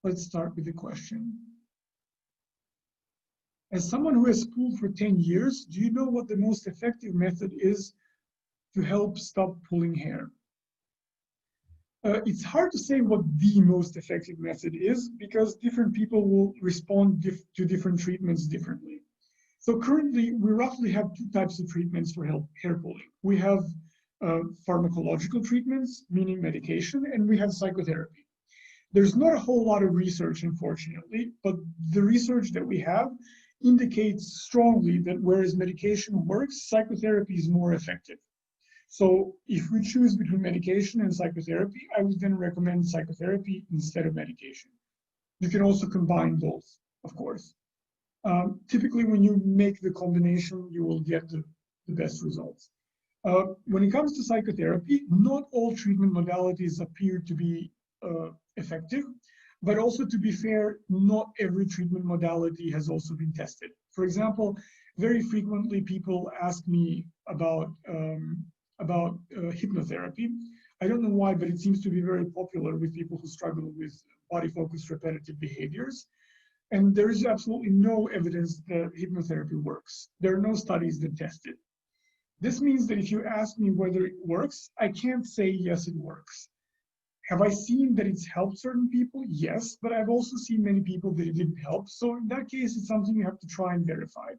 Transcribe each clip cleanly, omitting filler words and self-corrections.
Let's start with the question. As someone who has pulled for 10 years, do you know what the most effective method is to help stop pulling hair? It's hard to say what the most effective method is because different people will respond to different treatments differently. So currently, we roughly have two types of treatments for hair pulling. We have pharmacological treatments, meaning medication, and we have psychotherapy. There's not a whole lot of research, unfortunately, but the research that we have indicates strongly that whereas medication works, psychotherapy is more effective. So if we choose between medication and psychotherapy, I would then recommend psychotherapy instead of medication. You can also combine both, of course. Typically, when you make the combination, you will get the best results. When it comes to psychotherapy, not all treatment modalities appear to be effective, but also, to be fair, not every treatment modality has also been tested. For example, very frequently people ask me about hypnotherapy. I don't know why, but it seems to be very popular with people who struggle with body-focused repetitive behaviors. And there is absolutely no evidence that hypnotherapy works. There are no studies that test it. This means that if you ask me whether it works, I can't say yes, it works. Have I seen that it's helped certain people? Yes, but I've also seen many people that it didn't help. So in that case, it's something you have to try and verify.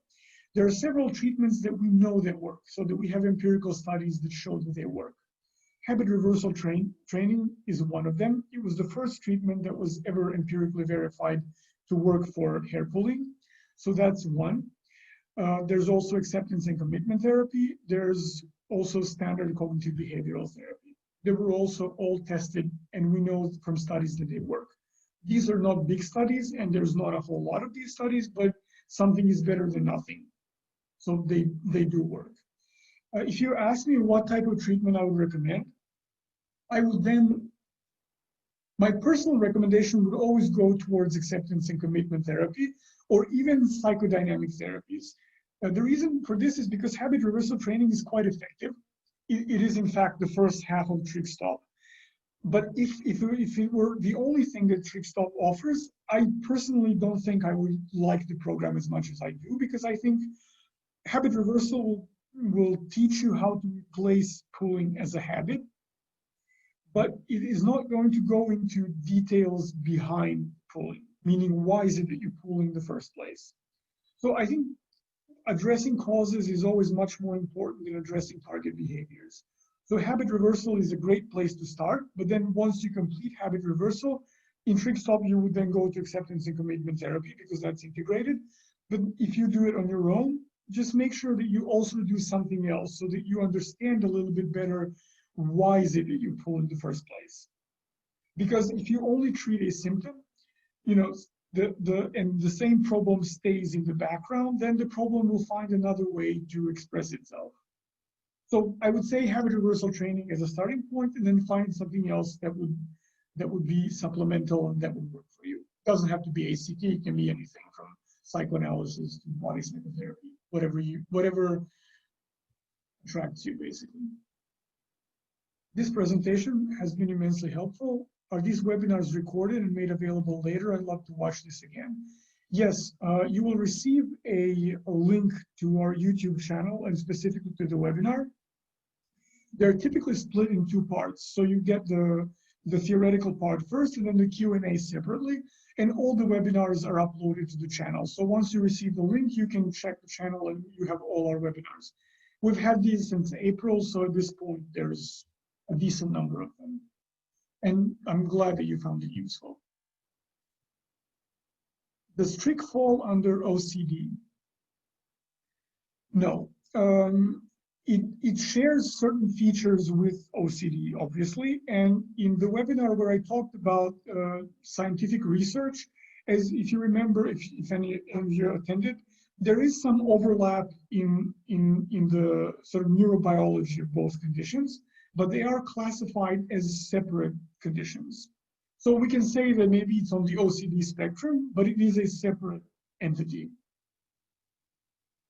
There are several treatments that we know that work, so that we have empirical studies that show that they work. Habit reversal training is one of them. It was the first treatment that was ever empirically verified to work for hair pulling. So that's one. There's also acceptance and commitment therapy. There's also standard cognitive behavioral therapy. They were also all tested, and we know from studies that they work. These are not big studies, and there's not a whole lot of these studies, but something is better than nothing. So they do work. If you ask me what type of treatment I would recommend, my personal recommendation would always go towards acceptance and commitment therapy, or even psychodynamic therapies. The reason for this is because habit reversal training is quite effective. It is, in fact, the first half of TrichStop. But if it were the only thing that TrichStop offers, I personally don't think I would like the program as much as I do, because I think habit reversal will teach you how to replace pulling as a habit, but it is not going to go into details behind pulling, meaning why is it that you pull in the first place. So I think addressing causes is always much more important than addressing target behaviors. So habit reversal is a great place to start, but then once you complete habit reversal, in TrichStop you would then go to acceptance and commitment therapy because that's integrated. But if you do it on your own, just make sure that you also do something else so that you understand a little bit better why is it that you pull in the first place. Because if you only treat a symptom, you know, and the same problem stays in the background, then the problem will find another way to express itself. So I would say habit reversal training as a starting point, and then find something else that would be supplemental and that would work for you. It doesn't have to be ACT, it can be anything from psychoanalysis to body psychotherapy, whatever attracts you, basically. This presentation has been immensely helpful. Are these webinars recorded and made available later? I'd love to watch this again. Yes, you will receive a link to our YouTube channel and specifically to the webinar. They're typically split in two parts. So you get the theoretical part first and then the Q&A separately. And all the webinars are uploaded to the channel. So once you receive the link, you can check the channel and you have all our webinars. We've had these since April, so at this point, there's a decent number of them. And I'm glad that you found it useful. Does Trich fall under OCD? No. It shares certain features with OCD, obviously. And in the webinar where I talked about scientific research, as if you remember, if any of you attended, there is some overlap in the sort of neurobiology of both conditions, but they are classified as separate conditions. So we can say that maybe it's on the OCD spectrum, but it is a separate entity.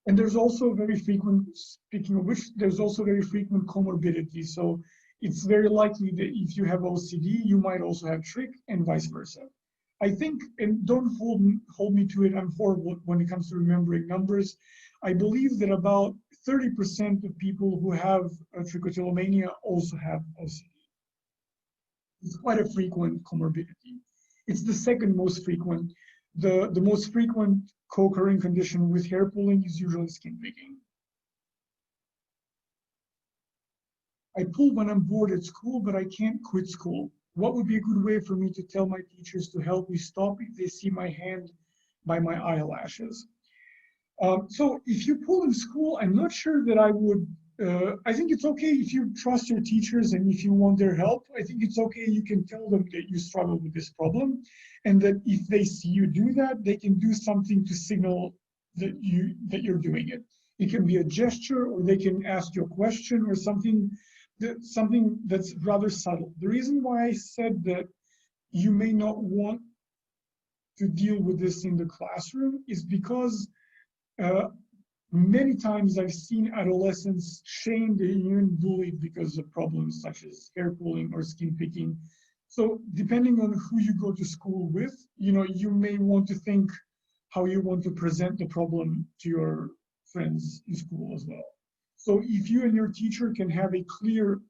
And there's also very frequent, speaking of which, there's also very frequent comorbidity. So it's very likely that if you have OCD, you might also have Trich and vice versa. I think, and don't hold me to it, I'm horrible when it comes to remembering numbers. I believe that about 30% of people who have trichotillomania also have OCD. It's quite a frequent comorbidity. It's the second most frequent. The most frequent co-occurring condition with hair pulling is usually skin picking. I pull when I'm bored at school, but I can't quit school. What would be a good way for me to tell my teachers to help me stop if they see my hand by my eyelashes? So if you pull in school, I'm not sure that I would, I think it's okay if you trust your teachers and if you want their help. I think it's okay, you can tell them that you struggle with this problem and that if they see you do that, they can do something to signal that you're doing it. It can be a gesture, or they can ask you a question, or something that's rather subtle. The reason why I said that you may not want to deal with this in the classroom is because many times I've seen adolescents shamed and even bullied because of problems such as hair pulling or skin picking. So depending on who you go to school with, you may want to think how you want to present the problem to your friends in school as well. So if you and your teacher can have a clear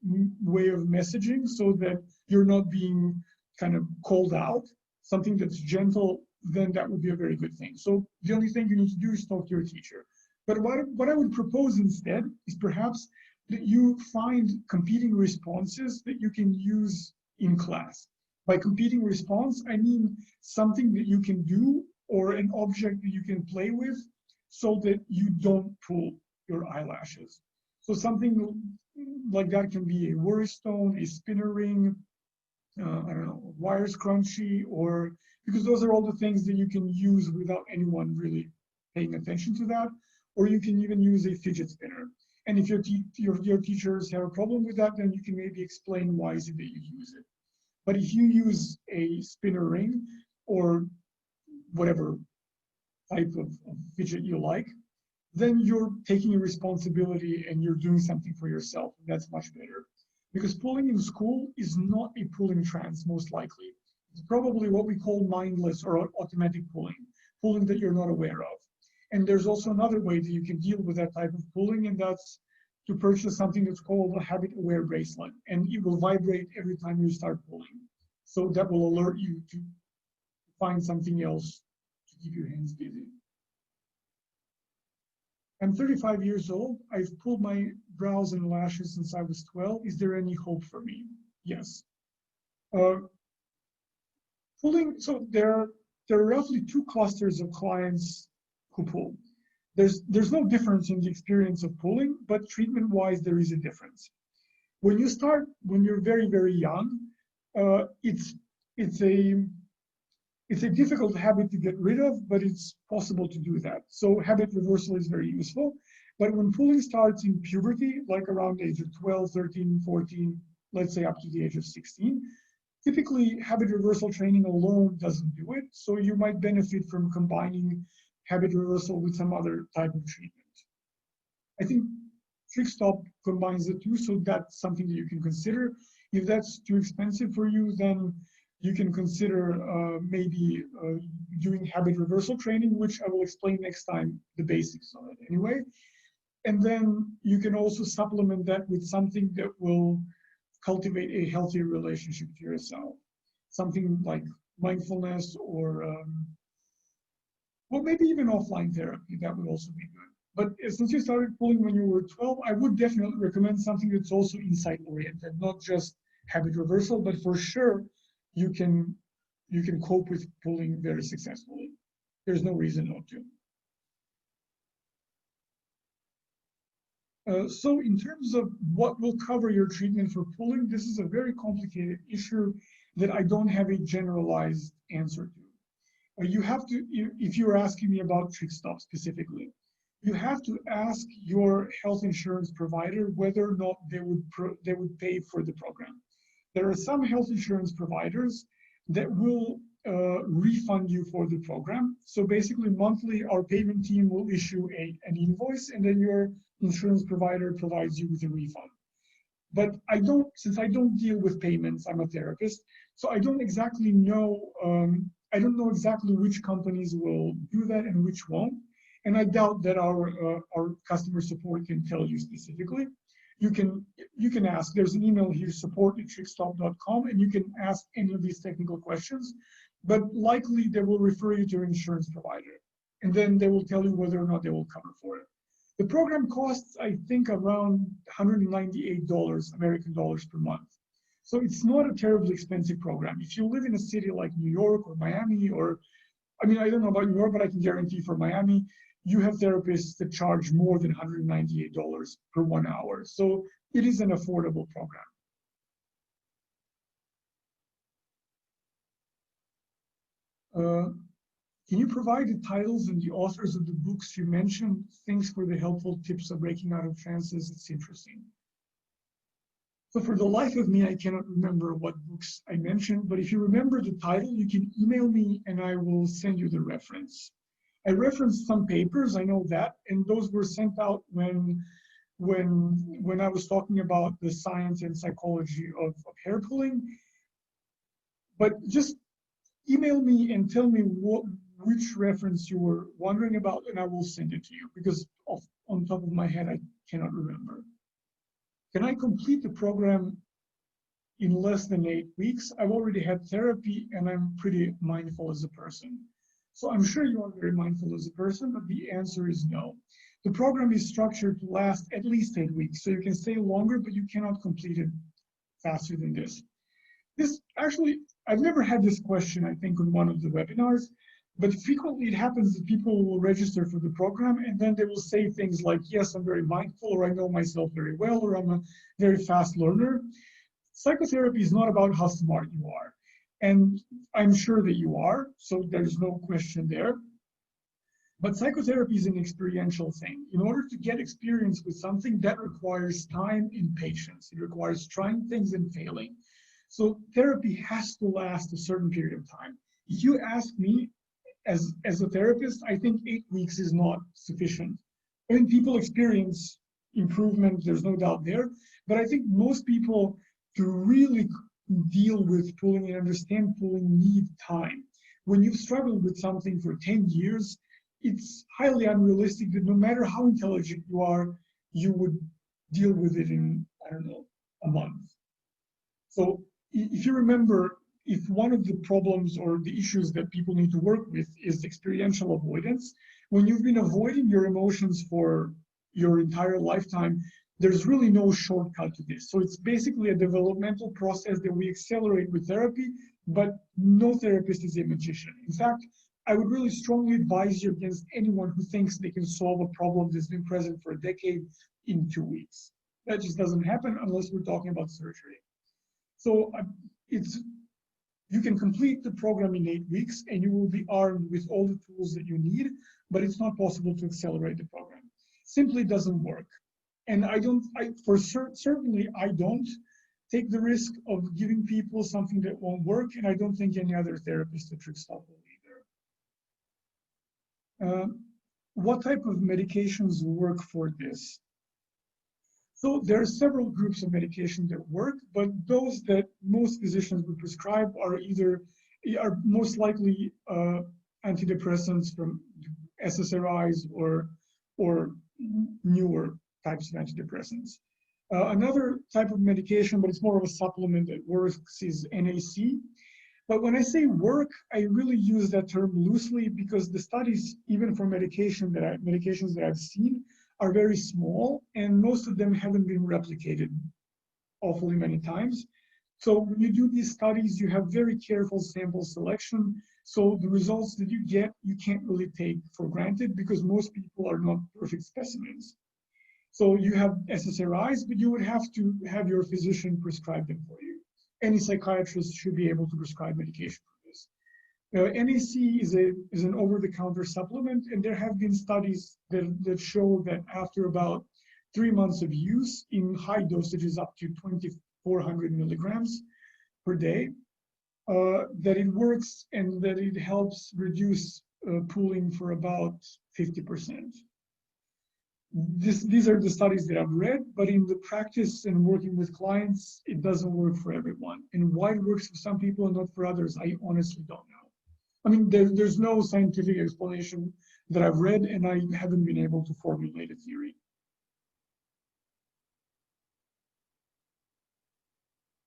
way of messaging so that you're not being kind of called out, something that's gentle, then that would be a very good thing. So the only thing you need to do is talk to your teacher. But what I would propose instead is perhaps that you find competing responses that you can use in class. By competing response, I mean something that you can do or an object that you can play with so that you don't pull your eyelashes. So something like that can be a worry stone, a spinner ring, I don't know, wire scrunchie, or because those are all the things that you can use without anyone really paying attention to that. Or you can even use a fidget spinner. And if your teachers have a problem with that, then you can maybe explain why is it that you use it. But if you use a spinner ring or whatever type of fidget you like, then you're taking a responsibility and you're doing something for yourself. That's much better. Because pulling in school is not a pulling trance, most likely. It's probably what we call mindless or automatic pulling that you're not aware of. And there's also another way that you can deal with that type of pulling, and that's to purchase something that's called a habit-aware bracelet. And it will vibrate every time you start pulling. So that will alert you to find something else to keep your hands busy. I'm 35 years old. I've pulled my brows and lashes since I was 12. Is there any hope for me? Yes. Pulling, so there are roughly 2 clusters of clients who pull. There's no difference in the experience of pulling, but treatment-wise, there is a difference. When you're very, very young, it's a difficult habit to get rid of, but it's possible to do that. So habit reversal is very useful. But when pulling starts in puberty, like around the age of 12, 13, 14, let's say up to the age of 16, typically habit reversal training alone doesn't do it. So you might benefit from combining habit reversal with some other type of treatment. I think TrichStop combines the two, so that's something that you can consider. If that's too expensive for you, then you can consider maybe doing habit reversal training, which I will explain next time, the basics of it anyway. And then you can also supplement that with something that will cultivate a healthier relationship to yourself. Something like mindfulness or, well, maybe even offline therapy, that would also be good. But since you started pulling when you were 12, I would definitely recommend something that's also insight oriented, not just habit reversal, but for sure, you can cope with pulling very successfully. There's no reason not to. So in terms of what will cover your treatment for pulling, this is a very complicated issue that I don't have a generalized answer to. You have to, if you're asking me about TrichStop specifically, you have to ask your health insurance provider whether or not they would pay for the program. There are some health insurance providers that will refund you for the program. So basically monthly, our payment team will issue an invoice and then your insurance provider provides you with a refund. But since I don't deal with payments, I'm a therapist, so I don't exactly know, I don't don't know exactly which companies will do that and which won't. And I doubt that our customer support can tell you specifically. You can ask. There's an email here, support@trichstop.com, and you can ask any of these technical questions. But likely they will refer you to your insurance provider, and then they will tell you whether or not they will cover for it. The program costs, I think, around $198 American dollars per month. So it's not a terribly expensive program. If you live in a city like New York or Miami, or, I mean, I don't know about New York, but I can guarantee for Miami, you have therapists that charge more than $198 per 1 hour. So it is an affordable program. Can you provide the titles and the authors of the books you mentioned? Thanks for the helpful tips of breaking out of trances. It's interesting. So for the life of me, I cannot remember what books I mentioned, but if you remember the title, you can email me and I will send you the reference. I referenced some papers, I know that, and those were sent out when I was talking about the science and psychology of hair pulling. But just email me and tell me which reference you were wondering about, and I will send it to you, because on top of my head, I cannot remember. Can I complete the program in less than 8 weeks? I've already had therapy, and I'm pretty mindful as a person. So I'm sure you are very mindful as a person, but the answer is no. The program is structured to last at least 8 weeks, so you can stay longer, but you cannot complete it faster than this. This actually, I've never had this question, I think, on one of the webinars, but frequently it happens that people will register for the program and then they will say things like, yes, I'm very mindful, or I know myself very well, or I'm a very fast learner. Psychotherapy is not about how smart you are. And I'm sure that you are, so there's no question there. But psychotherapy is an experiential thing. In order to get experience with something, that requires time and patience. It requires trying things and failing. So therapy has to last a certain period of time. If you ask me as a therapist, I think 8 weeks is not sufficient. I mean, people experience improvement, there's no doubt there, but I think most people, to really deal with pulling and understand pulling, need time. When you've struggled with something for 10 years, it's highly unrealistic that no matter how intelligent you are, you would deal with it in, I don't know, a month. So if you remember, if one of the problems or the issues that people need to work with is experiential avoidance, when you've been avoiding your emotions for your entire lifetime, there's really no shortcut to this. So it's basically a developmental process that we accelerate with therapy, but no therapist is a magician. In fact, I would really strongly advise you against anyone who thinks they can solve a problem that's been present for a decade in 2 weeks. That just doesn't happen unless we're talking about surgery. So you can complete the program in 8 weeks and you will be armed with all the tools that you need, but it's not possible to accelerate the program. Simply doesn't work. And certainly I don't take the risk of giving people something that won't work, and I don't think any other therapist at Trichstop will either. What type of medications work for this? So there are several groups of medication that work, but those that most physicians would prescribe are most likely antidepressants from SSRIs or newer types of antidepressants. Another type of medication, but it's more of a supplement that works, is NAC. But when I say work, I really use that term loosely because the studies, even for medications that I've seen, are very small, and most of them haven't been replicated awfully many times. So when you do these studies, you have very careful sample selection. So the results that you get, you can't really take for granted because most people are not perfect specimens. So you have SSRIs, but you would have to have your physician prescribe them for you. Any psychiatrist should be able to prescribe medication for this. NAC is an over-the-counter supplement, and there have been studies that show that after about 3 months of use in high dosages up to 2,400 milligrams per day, that it works and that it helps reduce pooling for about 50%. These are the studies that I've read, but in the practice and working with clients, it doesn't work for everyone. And why it works for some people and not for others, I honestly don't know. I mean, there's no scientific explanation that I've read, and I haven't been able to formulate a theory.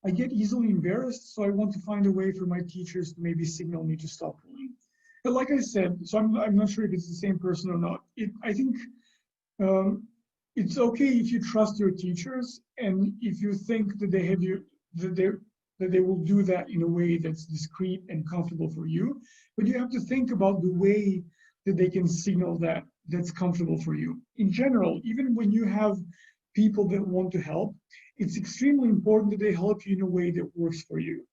I get easily embarrassed, so I want to find a way for my teachers to maybe signal me to stop pulling. But like I said, so I'm not sure if it's the same person or not. I think it's okay if you trust your teachers, and if you think that they have you that they will do that in a way that's discreet and comfortable for you. But you have to think about the way that they can signal that that's comfortable for you. In general, even when you have people that want to help, it's extremely important that they help you in a way that works for you.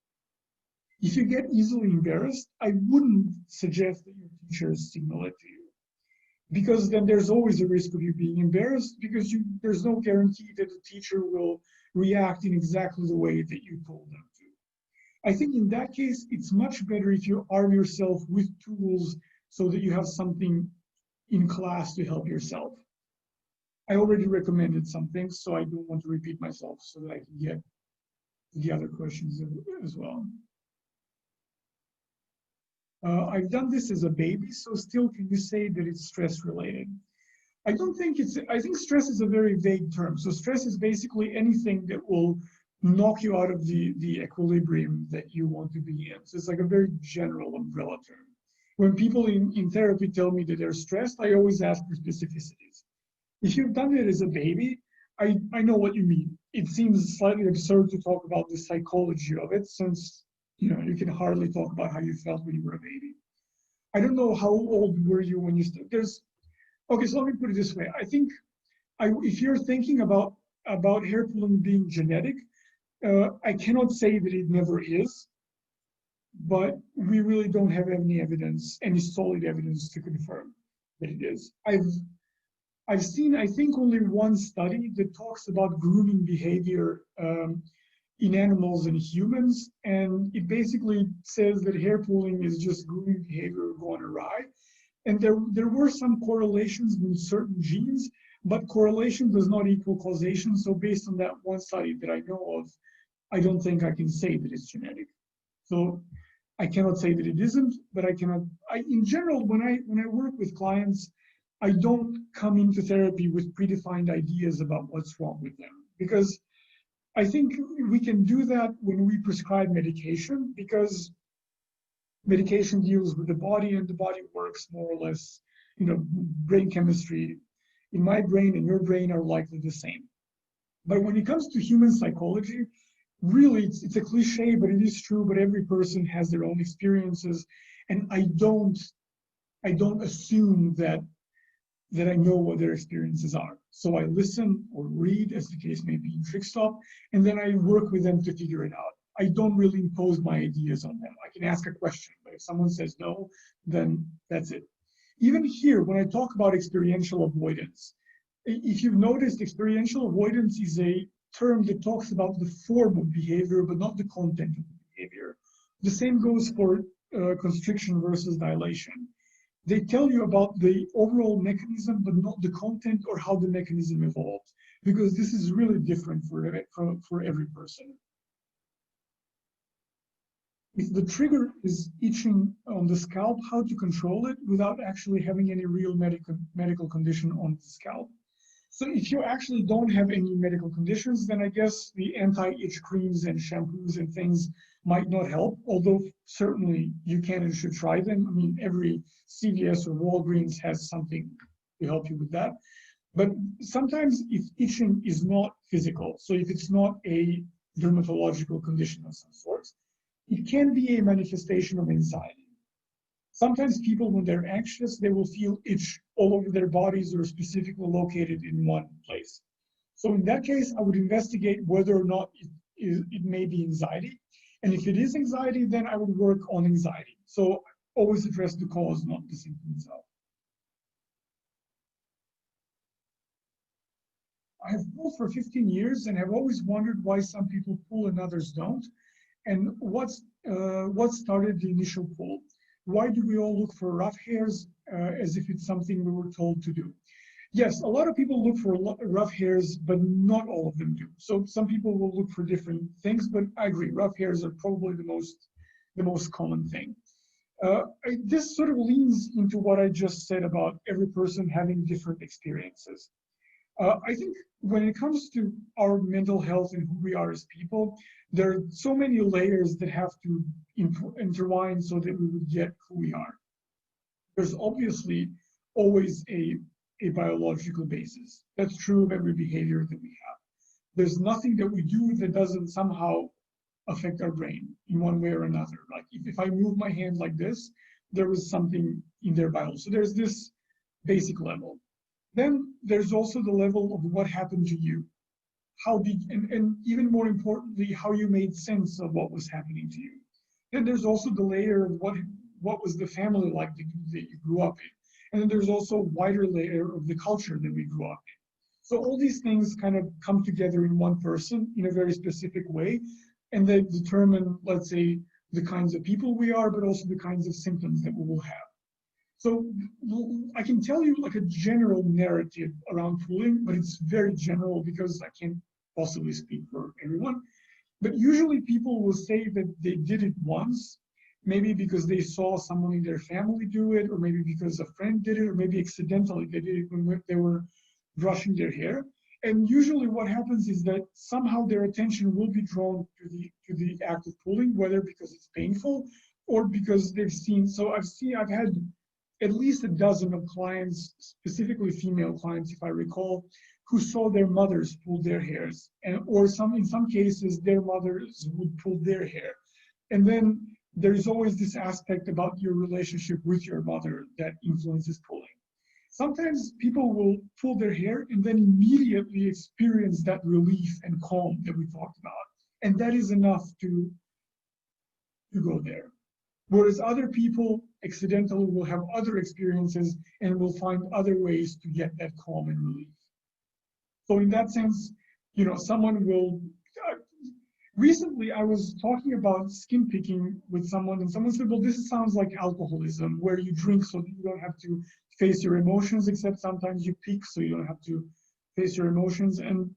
If you get easily embarrassed, I wouldn't suggest that your teachers signal it to you, because then there's always a risk of you being embarrassed, because there's no guarantee that the teacher will react in exactly the way that you told them to. I think in that case, it's much better if you arm yourself with tools so that you have something in class to help yourself. I already recommended some things, so I don't want to repeat myself so that I can get the other questions as well. I've done this as a baby, so still can you say that it's stress related? I don't think I think stress is a very vague term. So stress is basically anything that will knock you out of the equilibrium that you want to be in. So it's like a very general umbrella term. When people in therapy tell me that they're stressed, I always ask for specificities. If you've done it as a baby, I know what you mean. It seems slightly absurd to talk about the psychology of it, since you can hardly talk about how you felt when you were a baby. I don't know how old were you when you okay, so let me put it this way. I think if you're thinking about hair pulling being genetic, I cannot say that it never is, but we really don't have any evidence, any solid evidence to confirm that it is. I've seen, I think, only one study that talks about grooming behavior in animals and humans, and it basically says that hair pulling is just grooming behavior gone awry. And there were some correlations with certain genes, but correlation does not equal causation. So based on that one study that I know of, I don't think I can say that it's genetic. So I cannot say that it isn't, but in general, when I work with clients, I don't come into therapy with predefined ideas about what's wrong with them, because I think we can do that when we prescribe medication, because medication deals with the body, and the body works more or less, brain chemistry in my brain and your brain are likely the same. But when it comes to human psychology, really it's a cliche, but it is true, but every person has their own experiences. And I don't assume that I know what their experiences are. So I listen or read, as the case may be in Trichotillomania, and then I work with them to figure it out. I don't really impose my ideas on them. I can ask a question, but if someone says no, then that's it. Even here, when I talk about experiential avoidance, if you've noticed, experiential avoidance is a term that talks about the form of behavior, but not the content of the behavior. The same goes for constriction versus dilation. They tell you about the overall mechanism, but not the content or how the mechanism evolved, because this is really different for every person. If the trigger is itching on the scalp, how to control it without actually having any real medical condition on the scalp. So if you actually don't have any medical conditions, then I guess the anti-itch creams and shampoos and things might not help, although certainly you can and should try them. I mean, every CVS or Walgreens has something to help you with that. But sometimes if itching is not physical, so if it's not a dermatological condition of some sort, it can be a manifestation of anxiety. Sometimes people, when they're anxious, they will feel itch all over their bodies or specifically located in one place. So in that case, I would investigate whether or not it may be anxiety. And if it is anxiety, then I would work on anxiety. So always address the cause, not the symptom itself. I have pulled for 15 years and have always wondered why some people pull and others don't. And what started the initial pull? Why do we all look for rough hairs as if it's something we were told to do? Yes, a lot of people look for rough hairs, but not all of them do. So some people will look for different things, but I agree, rough hairs are probably the most common thing. This sort of leans into what I just said about every person having different experiences. I think when it comes to our mental health and who we are as people, there are so many layers that have to intertwine so that we would get who we are. There's obviously always a biological basis. That's true of every behavior that we have. There's nothing that we do that doesn't somehow affect our brain in one way or another. Like if I move my hand like this, there was something in their biology. So there's this basic level. Then there's also the level of what happened to you. How did, and even more importantly, how you made sense of what was happening to you. Then there's also the layer of what was the family like that you grew up in. And then there's also a wider layer of the culture that we grew up in. So all these things kind of come together in one person in a very specific way, and they determine, let's say, the kinds of people we are, but also the kinds of symptoms that we will have. So I can tell you like a general narrative around pooling, but it's very general because I can't possibly speak for everyone. But usually people will say that they did it once, maybe because they saw someone in their family do it, or maybe because a friend did it, or maybe accidentally they did it when they were brushing their hair. And usually what happens is that somehow their attention will be drawn to the act of pulling, whether because it's painful or because they've seen. So I've had at least a dozen of clients, specifically female clients, if I recall, who saw their mothers pull their hairs, and or in some cases their mothers would pull their hair. And then there's always this aspect about your relationship with your mother that influences pulling. Sometimes people will pull their hair and then immediately experience that relief and calm that we talked about. And that is enough to go there. Whereas other people accidentally will have other experiences and will find other ways to get that calm and relief. So in that sense, you know, someone will, recently I was talking about skin picking with someone, and someone said, well, this sounds like alcoholism, where you drink so that you don't have to face your emotions, except sometimes you pick so you don't have to face your emotions. And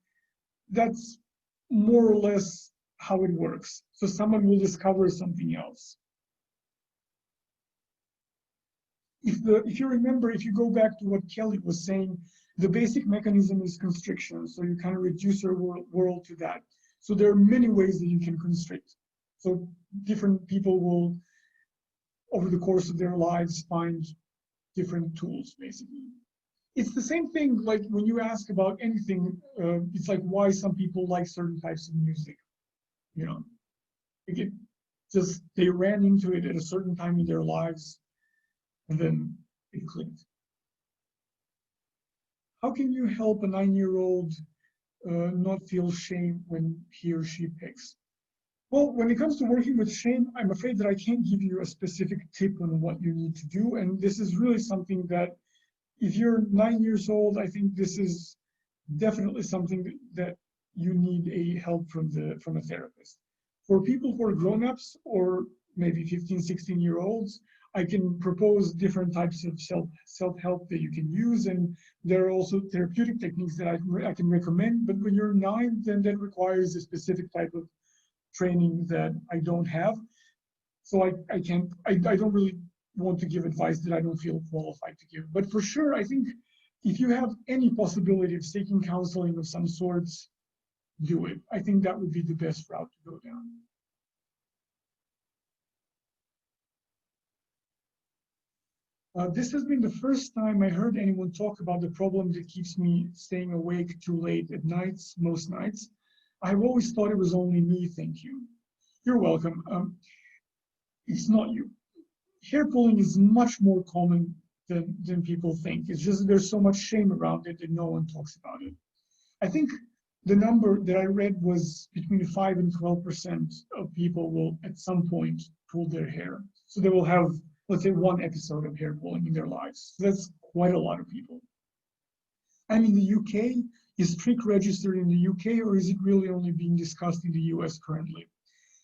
that's more or less how it works. So someone will discover something else. If you remember, if you go back to what Kelly was saying, the basic mechanism is constriction. So you kind of reduce your world to that. So there are many ways that you can constrict. So different people will, over the course of their lives, find different tools, basically. It's the same thing like when you ask about anything, it's like why some people like certain types of music. You know, they ran into it at a certain time in their lives, and then it clicked. How can you help a 9-year-old not feel shame when he or she picks? Well, when it comes to working with shame, I'm afraid that I can't give you a specific tip on what you need to do. And this is really something that if you're 9 years old, I think this is definitely something that you need a help from a therapist. For people who are grown-ups or maybe 15, 16-year-olds, I can propose different types of self-help that you can use, and there are also therapeutic techniques that I can recommend. But when you're 9, then that requires a specific type of training that I don't have. So I don't really want to give advice that I don't feel qualified to give. But for sure, I think if you have any possibility of seeking counseling of some sorts, do it. I think that would be the best route to go down. This has been the first time I heard anyone talk about the problem that keeps me staying awake too late at nights, most nights. I've always thought it was only me, thank you. You're welcome. It's not you. Hair pulling is much more common than people think. It's just there's so much shame around it that no one talks about it. I think the number that I read was between 5 and 12% of people will at some point pull their hair. So they will have, let's say, one episode of hair pulling in their lives. So that's quite a lot of people. I'm in the UK. Is trick registered in the UK, or is it really only being discussed in the US currently?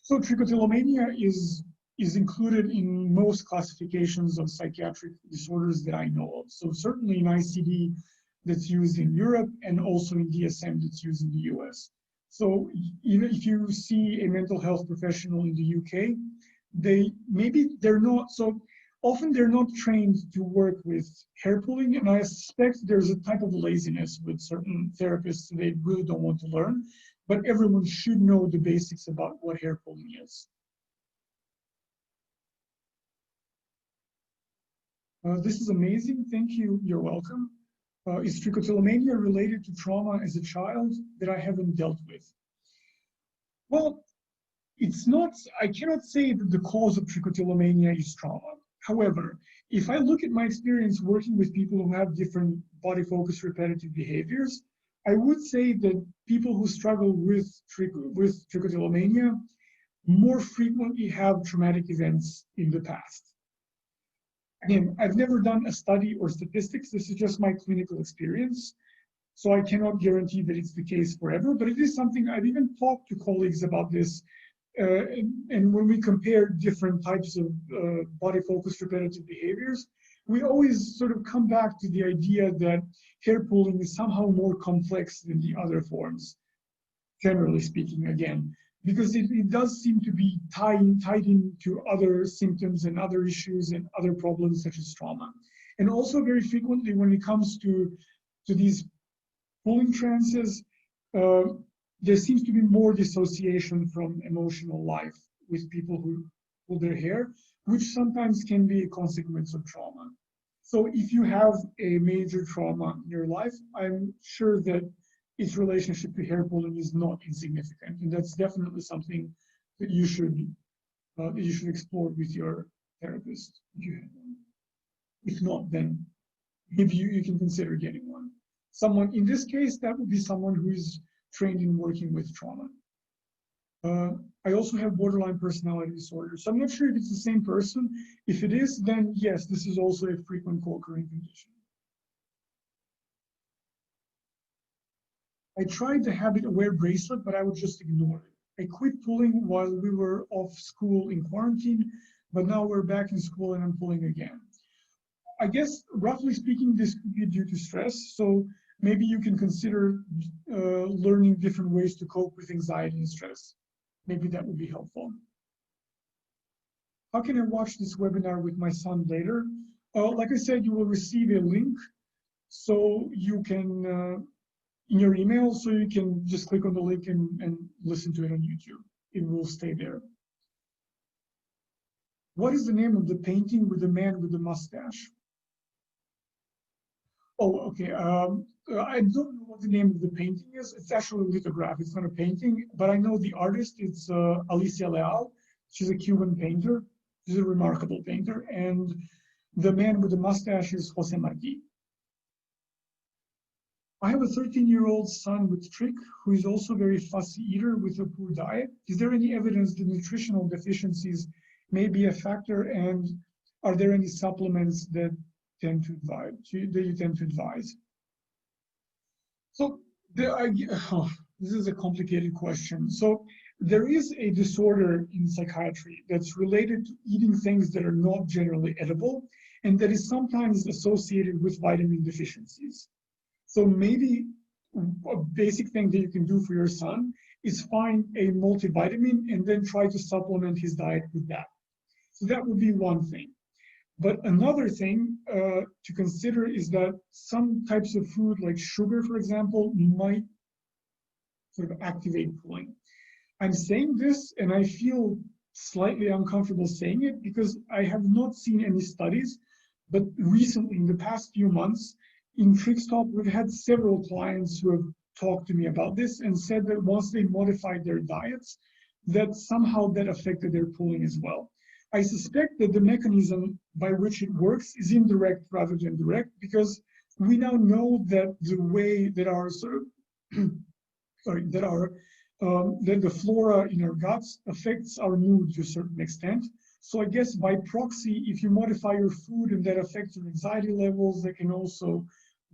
So trichotillomania is included in most classifications of psychiatric disorders that I know of. So certainly in ICD that's used in Europe, and also in DSM that's used in the US. So even if you see a mental health professional in the UK, they're not, so often they're not trained to work with hair pulling, and I suspect there's a type of laziness with certain therapists. They really don't want to learn, but everyone should know the basics about what hair pulling is. This is amazing. Thank you. You're welcome. Is trichotillomania related to trauma as a child that I haven't dealt with? Well, it's not, I cannot say that the cause of trichotillomania is trauma. However, if I look at my experience working with people who have different body-focused repetitive behaviors, I would say that people who struggle with trichotillomania more frequently have traumatic events in the past. Again, I've never done a study or statistics. This is just my clinical experience. So I cannot guarantee that it's the case forever, but it is something I've even talked to colleagues about this. And when we compare different types of body-focused repetitive behaviors, we always sort of come back to the idea that hair pulling is somehow more complex than the other forms, generally speaking, again, because it does seem to be tied into other symptoms and other issues and other problems such as trauma. And also very frequently when it comes to these pulling trances, there seems to be more dissociation from emotional life with people who pull their hair, which sometimes can be a consequence of trauma. So if you have a major trauma in your life, I'm sure that its relationship to hair pulling is not insignificant, and that's definitely something that you should explore with your therapist. If not, then maybe you can consider getting one. Someone, in this case, that would be someone who is trained in working with trauma. I also have borderline personality disorder, so I'm not sure if it's the same person. If it is, then yes, this is also a frequent co-occurring condition. I tried the habit-aware bracelet, but I would just ignore it. I quit pulling while we were off school in quarantine, but now we're back in school and I'm pulling again. I guess, roughly speaking, this could be due to stress. So maybe you can consider learning different ways to cope with anxiety and stress. Maybe that would be helpful. How can I watch this webinar with my son later? Like I said, you will receive a link so you can, in your email, so you can just click on the link and listen to it on YouTube. It will stay there. What is the name of the painting with the man with the mustache? Oh, okay. I don't know what the name of the painting is. It's actually a lithograph. It's not a painting, but I know the artist. It's Alicia Leal. She's a Cuban painter. She's a remarkable painter. And the man with the mustache is Jose Marti. I have a 13-year-old son with trich who is also a very fussy eater with a poor diet. Is there any evidence that nutritional deficiencies may be a factor, and are there any supplements that you tend to advise? So this is a complicated question. So there is a disorder in psychiatry that's related to eating things that are not generally edible, and that is sometimes associated with vitamin deficiencies. So maybe a basic thing that you can do for your son is find a multivitamin and then try to supplement his diet with that. So that would be one thing. But another thing to consider is that some types of food, like sugar, for example, might sort of activate pulling. I'm saying this, and I feel slightly uncomfortable saying it because I have not seen any studies, but recently, in the past few months, in TrichStop, we've had several clients who have talked to me about this and said that once they modified their diets, that somehow that affected their pulling as well. I suspect that the mechanism by which it works is indirect rather than direct, because we now know that the way that our that the flora in our guts affects our mood to a certain extent. So I guess by proxy, if you modify your food and that affects your anxiety levels, that can also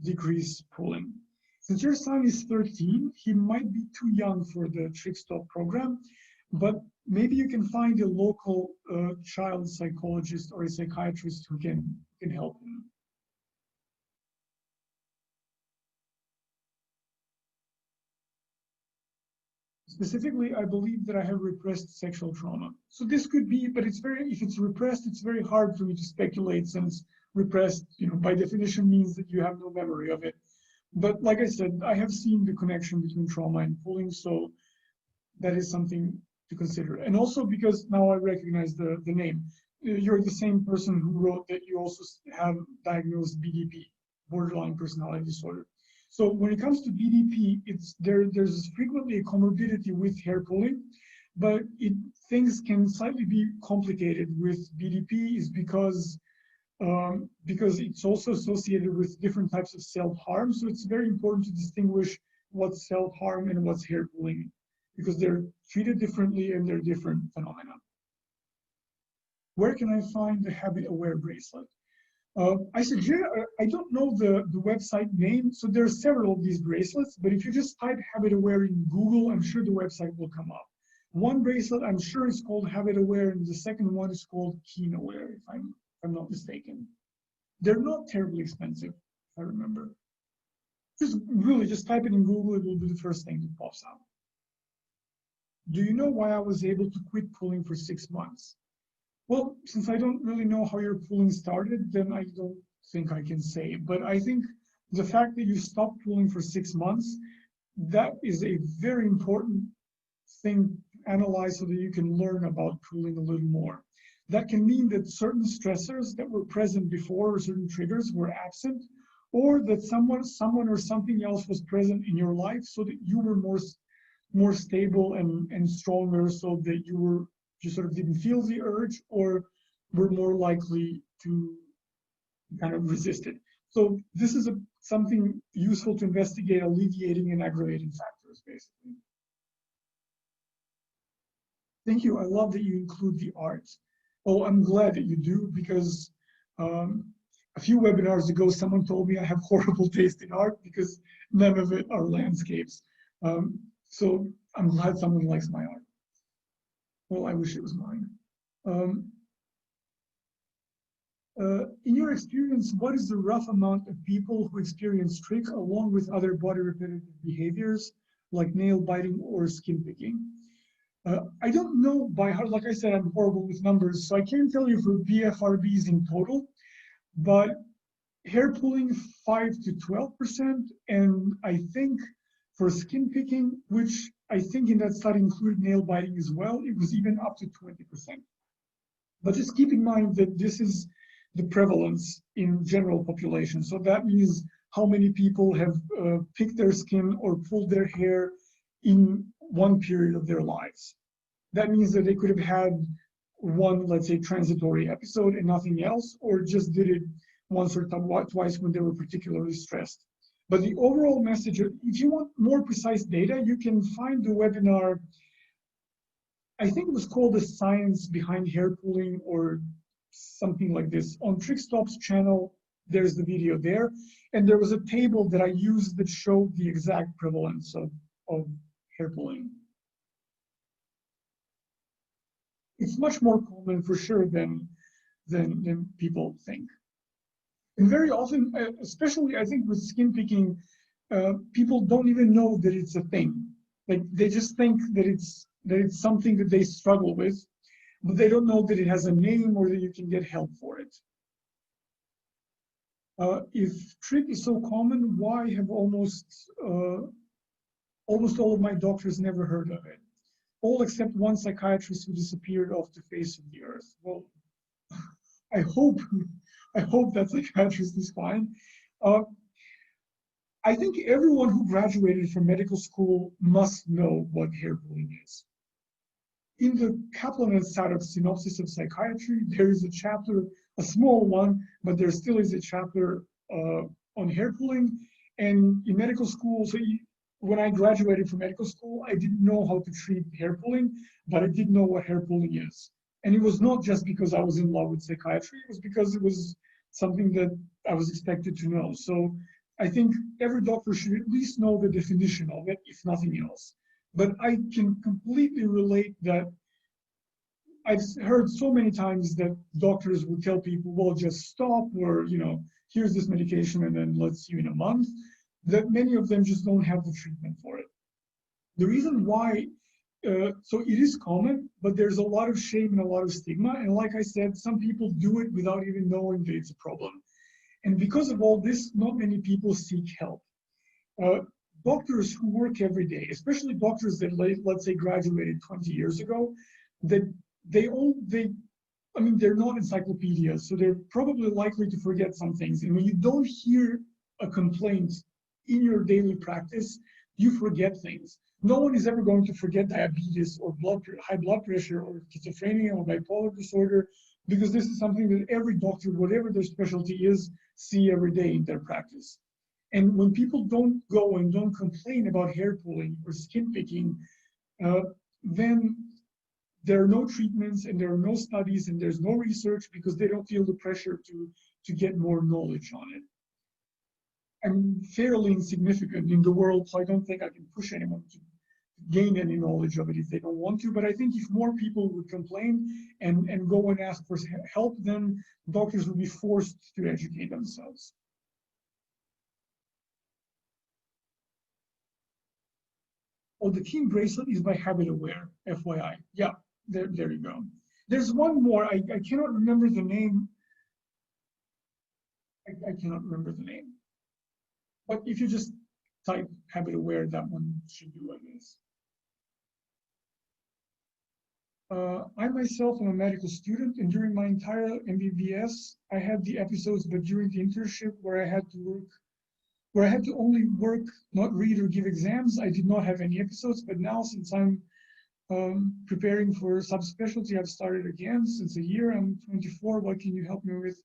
decrease pulling. Since your son is 13, he might be too young for the TrichStop program, but maybe you can find a local child psychologist or a psychiatrist who can help him. Specifically, I believe that I have repressed sexual trauma. So this could be, but if it's repressed, it's very hard for me to speculate, since repressed, by definition means that you have no memory of it. But like I said, I have seen the connection between trauma and pulling, so that is something to consider. And also because now I recognize the name. You're the same person who wrote that you also have diagnosed BDP, borderline personality disorder. So when it comes to BDP, there's frequently a comorbidity with hair pulling, but things can slightly be complicated with BDP is because it's also associated with different types of self-harm. So it's very important to distinguish what's self-harm and what's hair pulling, because they're treated differently and they're different phenomena. Where can I find the habit-aware bracelet? I suggest, I don't know the website name, so there are several of these bracelets, but if you just type habit-aware in Google, I'm sure the website will come up. One bracelet, I'm sure, is called habit-aware, and the second one is called keen-aware, if I'm not mistaken. They're not terribly expensive, if I remember. Just type it in Google, it will be the first thing that pops up. Do you know why I was able to quit pulling for 6 months? Well, since I don't really know how your pulling started, then I don't think I can say. But I think the fact that you stopped pulling for 6 months, that is a very important thing to analyze so that you can learn about pulling a little more. That can mean that certain stressors that were present before, or certain triggers, were absent, or that someone or something else was present in your life so that you were more stable and stronger, so that you sort of didn't feel the urge, or were more likely to kind of resist it. So this is something useful to investigate alleviating and aggravating factors, basically. Thank you. I love that you include the art. Oh, I'm glad that you do, because a few webinars ago, someone told me I have horrible taste in art because none of it are landscapes. So I'm glad someone likes my art. Well, I wish it was mine. In your experience, what is the rough amount of people who experience trick along with other body repetitive behaviors like nail biting or skin picking? I don't know by heart. Like I said, I'm horrible with numbers, so I can't tell you for BFRBs in total, but hair pulling 5 to 12%, and I think for skin picking, which I think in that study included nail biting as well, it was even up to 20%. But just keep in mind that this is the prevalence in general population. So that means how many people have picked their skin or pulled their hair in one period of their lives. That means that they could have had one, let's say, transitory episode and nothing else, or just did it once or twice when they were particularly stressed. But the overall message, if you want more precise data, you can find the webinar, I think it was called The Science Behind Hair Pulling or something like this. On TrickStop's channel, there's the video there. And there was a table that I used that showed the exact prevalence of hair pulling. It's much more common for sure than people think. And very often, especially I think with skin picking, people don't even know that it's a thing. Like they just think that it's something that they struggle with, but they don't know that it has a name or that you can get help for it. If trick is so common, why have almost all of my doctors never heard of it? All except one psychiatrist who disappeared off the face of the earth. Well, I hope that psychiatrist is fine. I think everyone who graduated from medical school must know what hair pulling is. In the Kaplan and Sadok synopsis of psychiatry, there is a chapter, a small one, but there still is a chapter on hair pulling. And in medical school, so when I graduated from medical school, I didn't know how to treat hair pulling, but I did know what hair pulling is. And it was not just because I was in love with psychiatry, it was because it was something that I was expected to know. So I think every doctor should at least know the definition of it, if nothing else. But I can completely relate that I've heard so many times that doctors will tell people, well, just stop, or, here's this medication and then let's see you in a month, that many of them just don't have the treatment for it. The reason why So it is common, but there's a lot of shame and a lot of stigma. And like I said, some people do it without even knowing that it's a problem. And because of all this, not many people seek help. Uh, Doctors who work every day, especially doctors that, let's say, graduated 20 years ago, that I mean, they're not encyclopedias, so they're probably likely to forget some things. And when you don't hear a complaint in your daily practice, you forget things. No one is ever going to forget diabetes or high blood pressure or schizophrenia or bipolar disorder, because this is something that every doctor, whatever their specialty is, see every day in their practice. And when people don't go and don't complain about hair pulling or skin picking, then there are no treatments and there are no studies and there's no research because they don't feel the pressure to get more knowledge on it. I'm fairly insignificant in the world, so I don't think I can push anyone to gain any knowledge of it if they don't want to. But I think if more people would complain and go and ask for help, then doctors would be forced to educate themselves. Oh, the team bracelet is by habit aware, FYI. Yeah, there you go. There's one more. I cannot remember the name. I cannot remember the name. But if you just type habit aware, that one should do, I guess. I myself am a medical student, and during my entire MBBS, I had the episodes, but during the internship where I had to only work, not read or give exams, I did not have any episodes. But now, since I'm preparing for subspecialty, I've started again since a year. I'm 24. What can you help me with?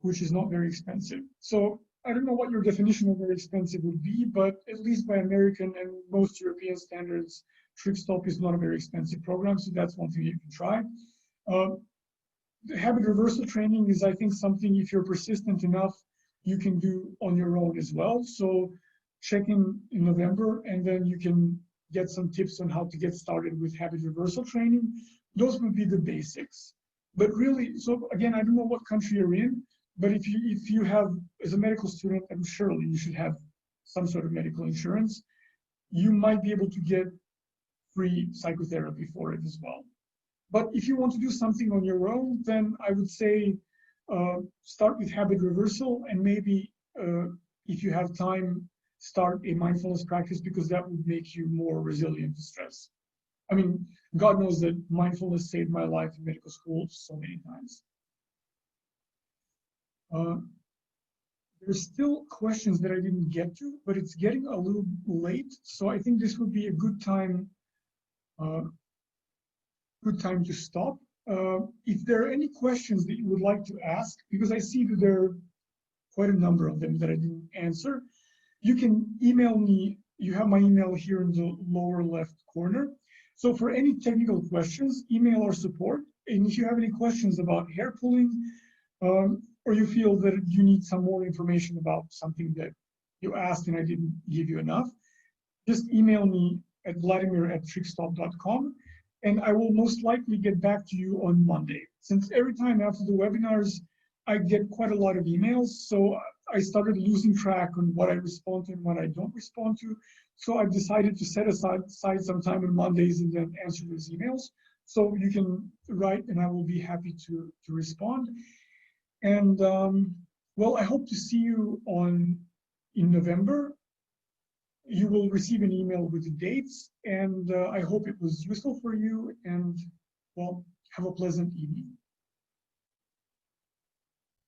Which is not very expensive. So I don't know what your definition of very expensive would be, but at least by American and most European standards, TrichStop is not a very expensive program, so that's one thing you can try. The habit reversal training is, I think, something, if you're persistent enough, you can do on your own as well. So check in November, and then you can get some tips on how to get started with habit reversal training. Those would be the basics. But really, so again, I don't know what country you're in, but if you have, as a medical student, and surely you should have some sort of medical insurance, you might be able to get free psychotherapy for it as well. But if you want to do something on your own, then I would say start with habit reversal, and maybe if you have time, start a mindfulness practice, because that would make you more resilient to stress. I mean, God knows that mindfulness saved my life in medical school so many times. There's still questions that I didn't get to, but it's getting a little late, so I think this would be a good time to stop. If there are any questions that you would like to ask, because I see that there are quite a number of them that I didn't answer, you can email me. You have my email here in the lower left corner. So for any technical questions, email our support. And if you have any questions about hair pulling, or you feel that you need some more information about something that you asked and I didn't give you enough, just email me at vladimir@trichstop.com, and I will most likely get back to you on Monday. Since every time after the webinars, I get quite a lot of emails, so I started losing track on what I respond to and what I don't respond to. So I've decided to set aside some time on Mondays and then answer those emails. So you can write, and I will be happy to respond. And well, I hope to see you in November. You will receive an email with the dates, and I hope it was useful for you, and well, have a pleasant evening.